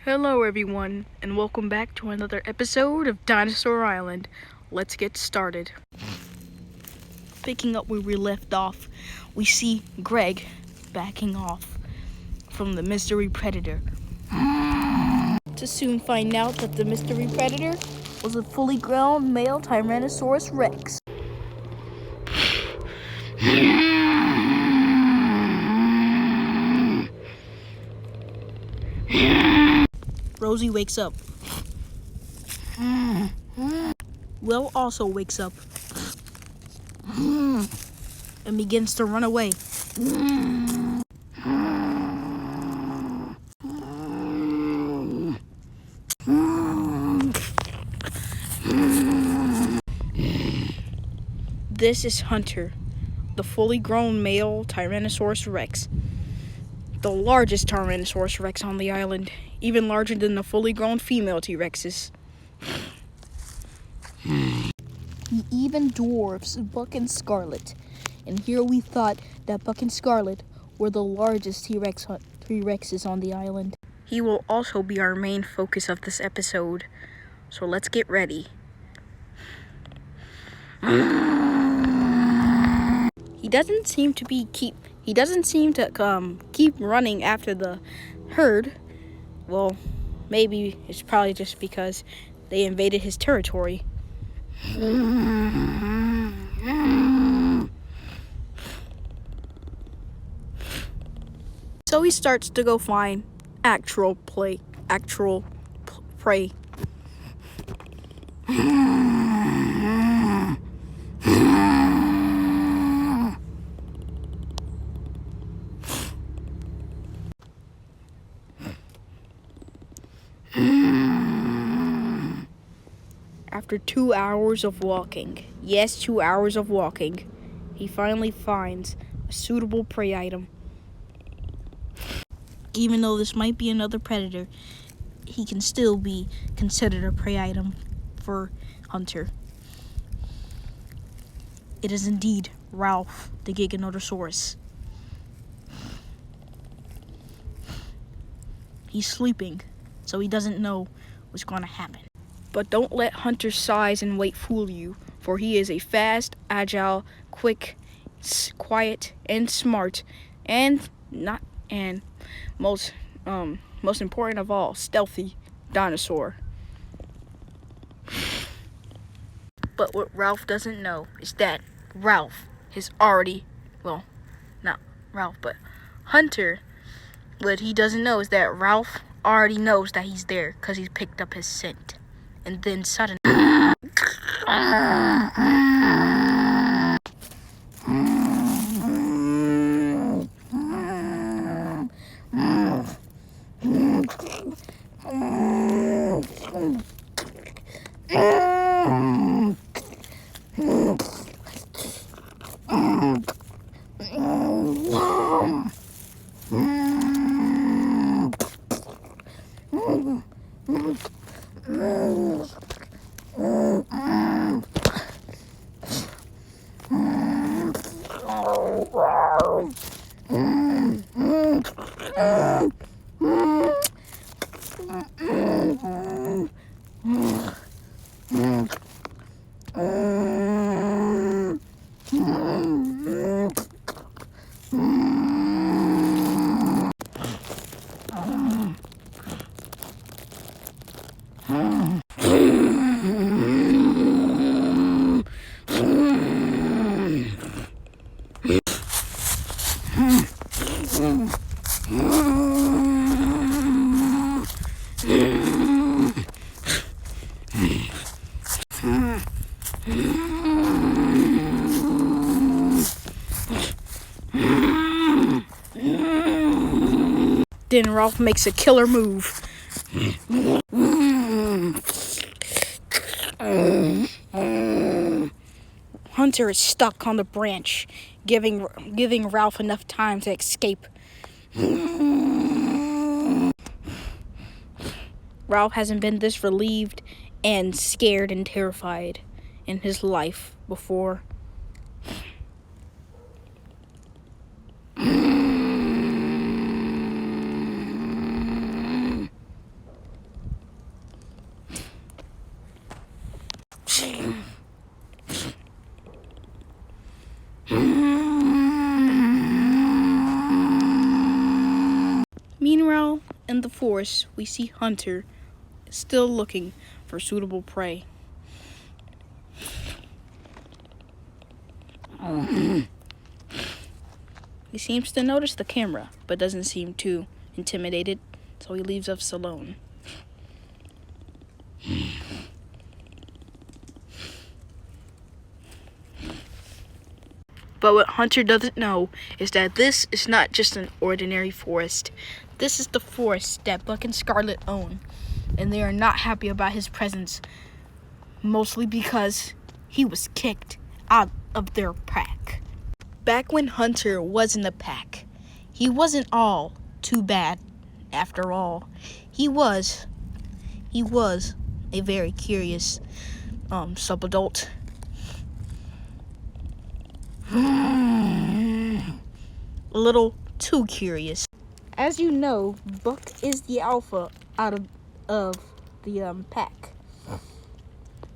Hello everyone, and welcome back to another episode of Dinosaur Island. Let's get started. Picking up where we left off, we see Greg backing off from the mystery predator. To soon find out that the mystery predator was a fully grown male Tyrannosaurus Rex. Rosie wakes up. Will also wakes up and begins to run away. This is Hunter, the fully grown male Tyrannosaurus Rex. The largest Tyrannosaurus Rex on the island, even larger than the fully grown female T-Rexes. He even dwarfs Buck and Scarlet, and here we thought that Buck and Scarlet were the largest T-Rexes on the island. He will also be our main focus of this episode, so let's get ready. He doesn't seem to keep running after the herd. Well, maybe it's probably just because they invaded his territory. So he starts to go find actual prey. After 2 hours of walking, yes, 2 hours of walking, he finally finds a suitable prey item. Even though this might be another predator, he can still be considered a prey item for Hunter. It is indeed Ralph the Giganotosaurus. He's sleeping, so he doesn't know what's going to happen. But don't let Hunter's size and weight fool you, for he is a fast, agile, quick, quiet, and smart, and most important of all, stealthy dinosaur. But what Ralph doesn't know is that Hunter, what he doesn't know is that Ralph already knows that he's there because he's picked up his scent. And then suddenly Then Ralph makes a killer move. Hunter is stuck on the branch, giving Ralph enough time to escape. Ralph hasn't been this relieved and scared and terrified in his life before. forest, we see Hunter still looking for suitable prey. He seems to notice the camera, but doesn't seem too intimidated, so he leaves us alone. But what Hunter doesn't know is that this is not just an ordinary forest. This is the forest that Buck and Scarlet own, and they are not happy about his presence, mostly because he was kicked out of their pack. Back when Hunter was in the pack, he wasn't all too bad after all. He was a very curious sub-adult. A little too curious. As you know, Buck is the alpha out of the pack.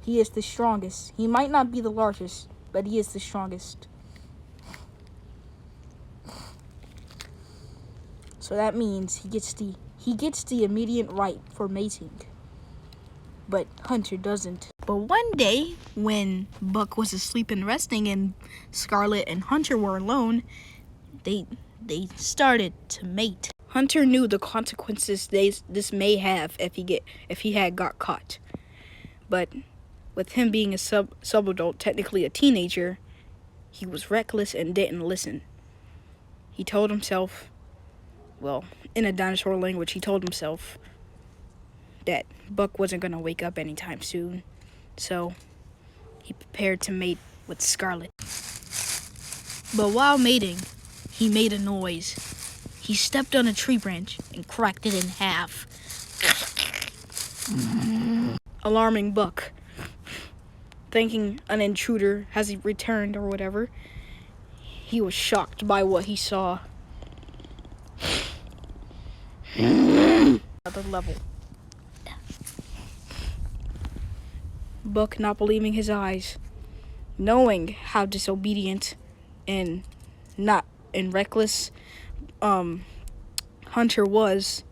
He is the strongest. He might not be the largest, but he is the strongest. So that means he gets the immediate right for mating. But Hunter doesn't. But one day, when Buck was asleep and resting and Scarlet and Hunter were alone, they started to mate. Hunter knew the consequences this may have if he had got caught. But with him being a sub-adult, technically a teenager, he was reckless and didn't listen. He told himself, well, in a dinosaur language, he told himself that Buck wasn't going to wake up anytime soon. So he prepared to mate with Scarlet. But while mating, he made a noise. He stepped on a tree branch and cracked it in half, alarming Buck. Thinking an intruder has returned or whatever, he was shocked by what he saw. Another level. Buck not believing his eyes, knowing how disobedient and reckless Hunter was.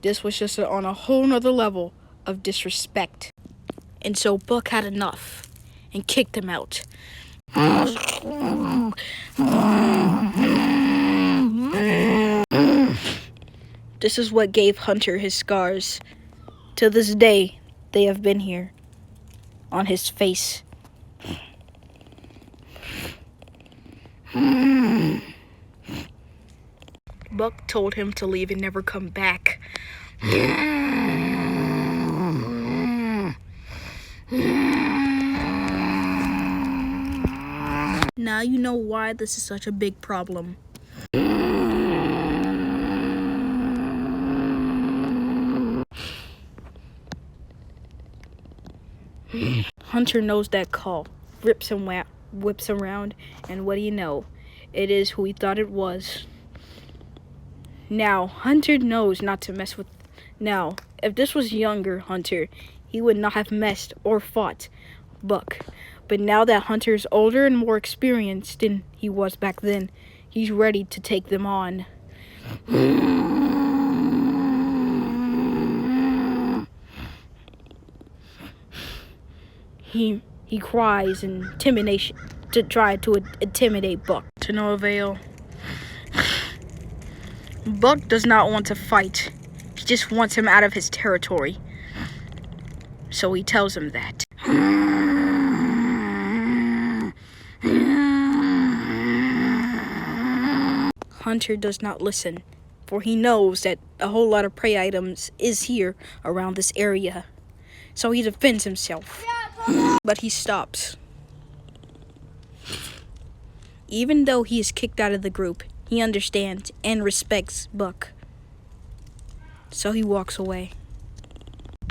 This was just on a whole nother level of disrespect. And so Buck had enough and kicked him out. This is what gave Hunter his scars. To this day, they have been here on his face. Buck told him to leave and never come back. Now you know why this is such a big problem. Hunter knows that call, whips around, and what do you know? It is who he thought it was. Now, Hunter knows not to mess with... Now, if this was younger Hunter, he would not have messed or fought Buck. But now that Hunter is older and more experienced than he was back then, he's ready to take them on. He cries in intimidation to try to intimidate Buck. To no avail. Buck does not want to fight. He just wants him out of his territory. So he tells him that. Hunter does not listen, for he knows that a whole lot of prey items is here around this area. So he defends himself. But he stops. Even though he is kicked out of the group, he understands and respects Buck. So he walks away.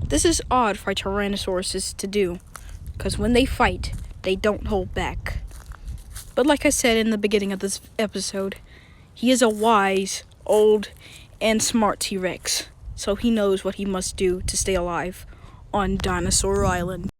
This is odd for Tyrannosauruses to do, because when they fight, they don't hold back. But like I said in the beginning of this episode, he is a wise, old, and smart T-Rex. So he knows what he must do to stay alive on Dinosaur Island.